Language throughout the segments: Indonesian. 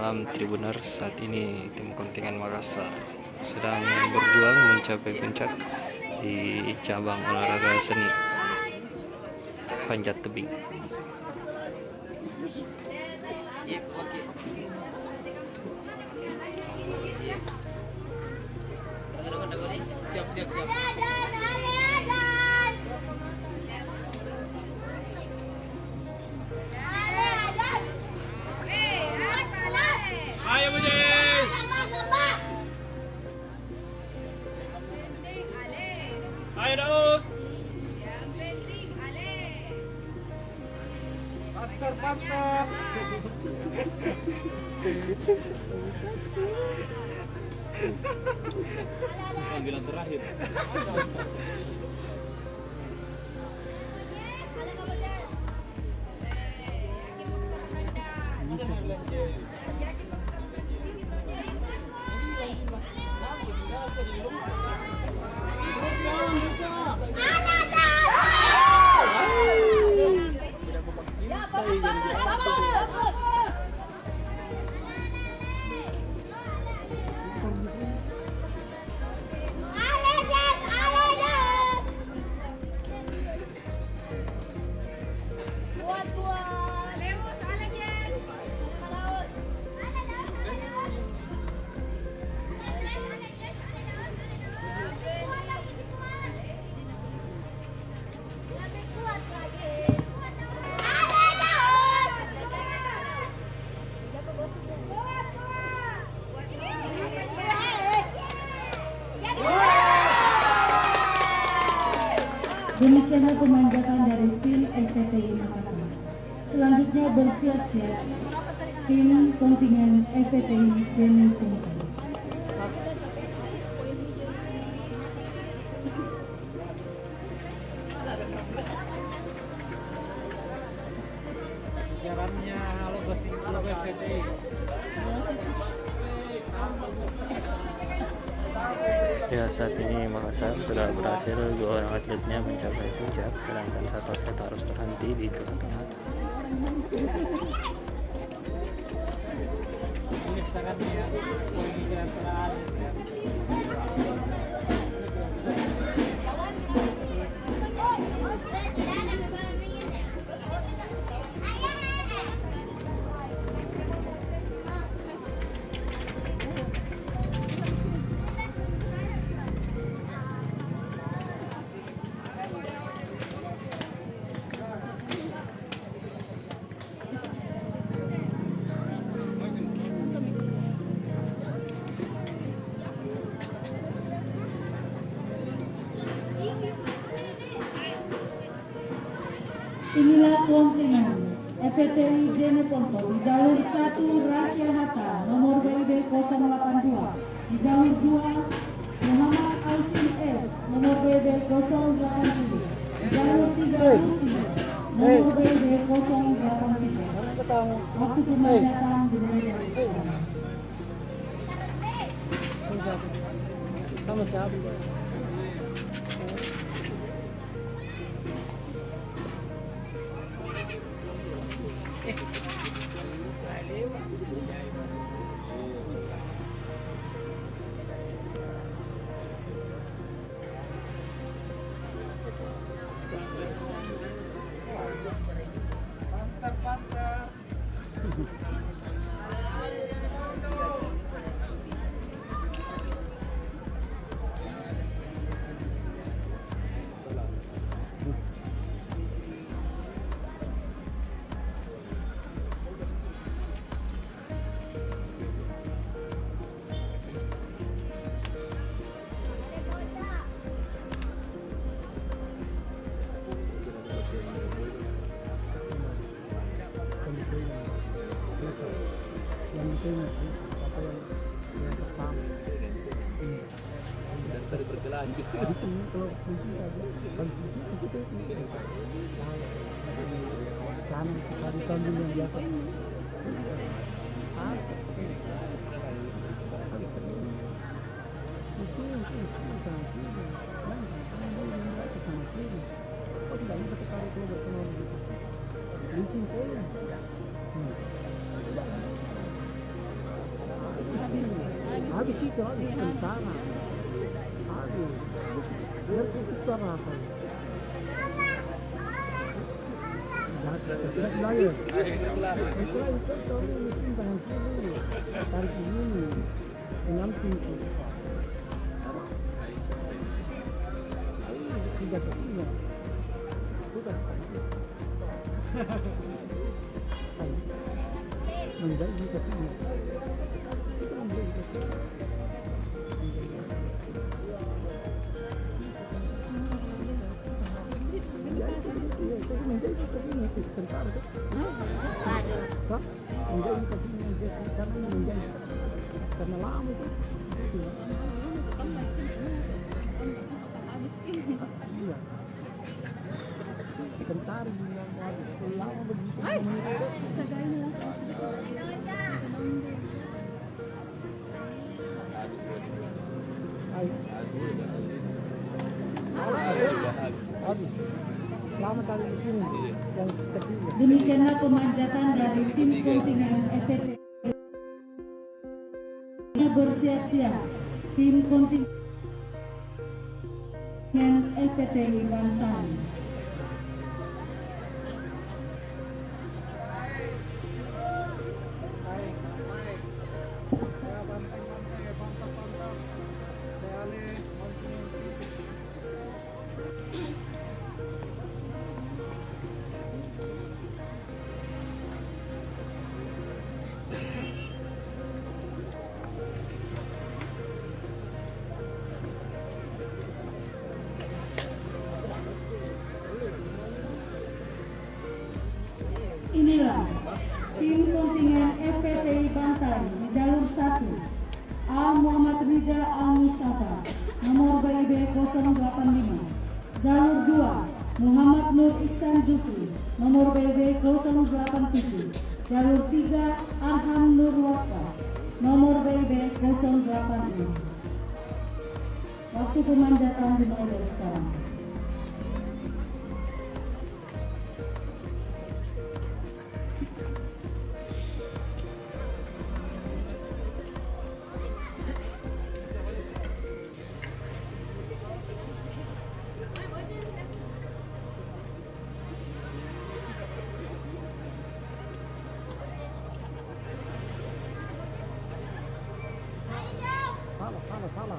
malam Tribuners. Saat ini tim kontingen Makassar sedang berjuang mencapai puncak di cabang olahraga seni panjat tebing. Siap. Ayo Bujeng. Ayo Daus. Yang penting ale. Pantar. Panggilan terakhir. Demikianlah pemanjatan dari tim FPTI Makassar. Selanjutnya bersiap-siap tim kontingen FPTI Jenny Punten. Jalannya halo FPTI. Ya, saat ini Makassar sudah berhasil 2 orang atletnya mencapai puncak, sedangkan 1 atlet harus terhenti di tengah-tengah. Ini tangannya ya. Inilah kontingen FPTI Jenny Ponto di jalur 1 Rasya Hatta nomor BB 082, di jalur 2 Muhammad Alvin S nomor BB 080, di jalur 3 Rusi nomor BB 083. Waktu pemanjatan dimulai dari sekarang. Sama siapa? Pantar. Dari berkelanjut kalau Habis itu habis tentara. Aduh. Nanti itu apa? Tidak bayar. Itu mesti tangan kiri, tarik ini, 6 pintu. Tidak terima. Sudah. Menjadi terima. Itu menjadi terima. Karena lama itu. Iya. Tentara yang habis lama begitu. Habis. Selamat kali di sini yang ketiga. Demikianlah pemanjatan dari tim kontingen FPT. Bersiap-siap tim kontingen FPTI Bantan. Inilah tim kontingen FPTI Bantai di jalur 1. A. Muhammad Rida Al-Mustafa, nomor BIB 085. Jalur 2. Muhammad Nur Iksan Jufri, nomor BIB 087. Jalur 3. Arham Nur Waka, nomor BIB 086. Waktu pemanjatan dimulai dari sekarang. Salah.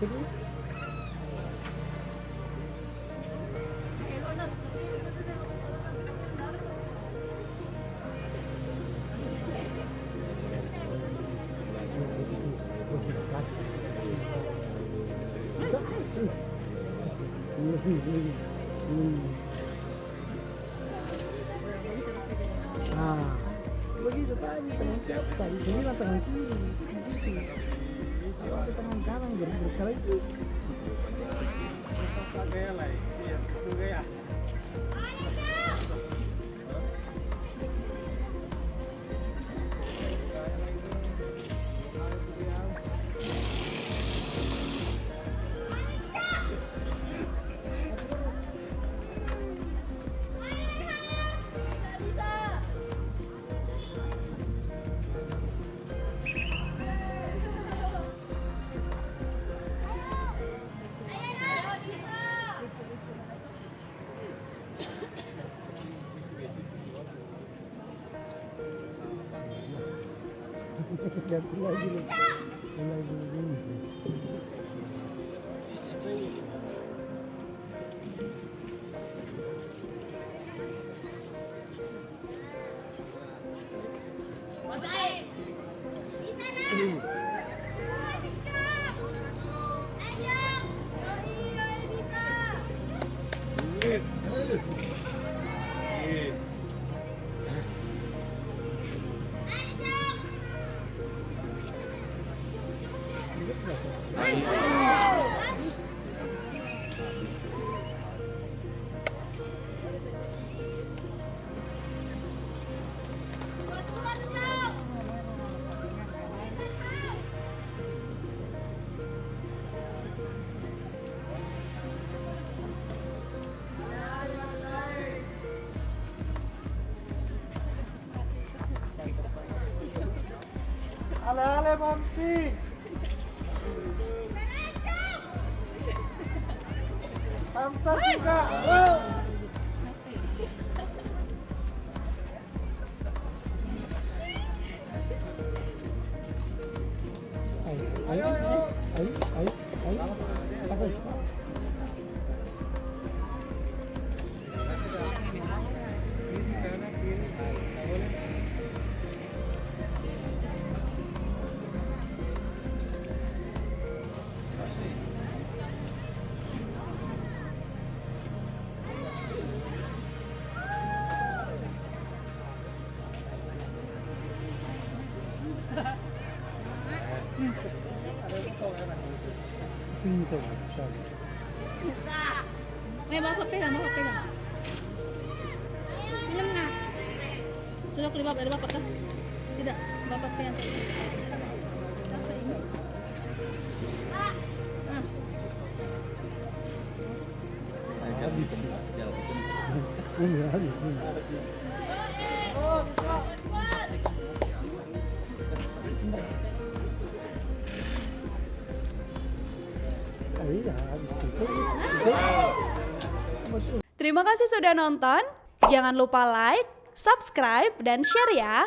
Itu begitu tadi tangan sini lah tangan kiri. Kalau ada tangan kanan berkali itu. Lagi ini. Ale-ale Monty. Pantas juga. Ayo. Pintu. Bawa HP lah, bawa HP lah. Minum nggak? Sudah kelima ada bapak kah? Tidak, bapak yang apa ini? Terima kasih sudah nonton. Jangan lupa like, subscribe, dan share ya.